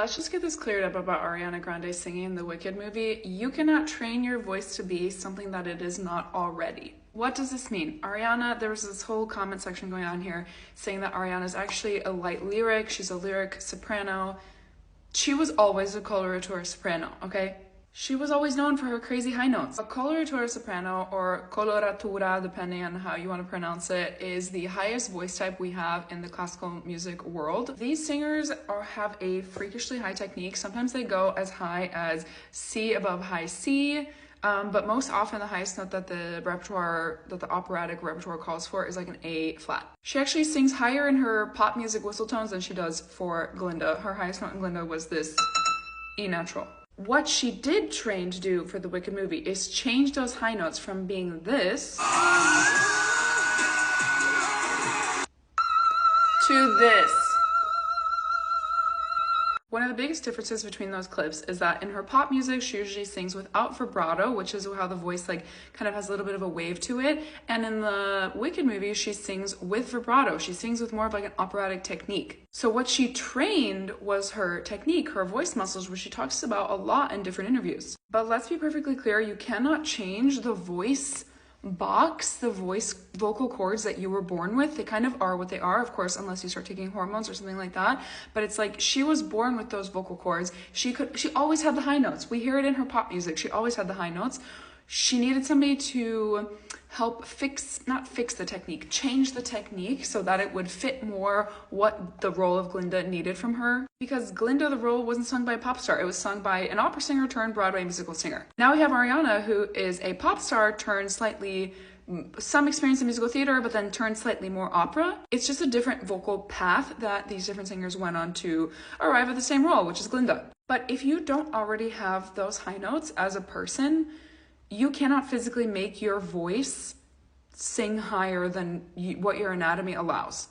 Let's just get this cleared up about Ariana Grande singing in the Wicked movie. You cannot train your voice to be something that it is not already. What does this mean? Ariana, there was this whole comment section going on here saying that Ariana is actually a light lyric. She's a lyric soprano. She was always a coloratura soprano, okay? She was always known for her crazy high notes. A coloratura soprano, or coloratura, depending on how you want to pronounce it, is the highest voice type we have in the classical music world. These singers have a freakishly high technique. Sometimes they go as high as C above high C, but most often the highest note that the operatic repertoire calls for is like an A flat. She actually sings higher in her pop music whistle tones than she does for Glinda. Her highest note in Glinda was this E natural. What she did train to do for the Wicked movie is change those high notes from being this to this. One of the biggest differences between those clips is that in her pop music, she usually sings without vibrato, which is how the voice like kind of has a little bit of a wave to it. And in the Wicked movie, she sings with vibrato. She sings with more of like an operatic technique. So what she trained was her technique, her voice muscles, which she talks about a lot in different interviews. But let's be perfectly clear, you cannot change the voice box, the vocal cords that you were born with. They kind of are what they are, of course, unless you start taking hormones or something like that. But it's like she was born with those vocal cords. She always had the high notes. We hear it in her pop music. She always had the high notes. She needed somebody to help not fix the technique, change the technique so that it would fit more what the role of Glinda needed from her. Because Glinda, the role wasn't sung by a pop star. It was sung by an opera singer turned Broadway musical singer. Now we have Ariana, who is a pop star turned slightly some experience in musical theater, but then turned slightly more opera. It's just a different vocal path that these different singers went on to arrive at the same role, which is Glinda. But if you don't already have those high notes as a person, you cannot physically make your voice sing higher than what your anatomy allows.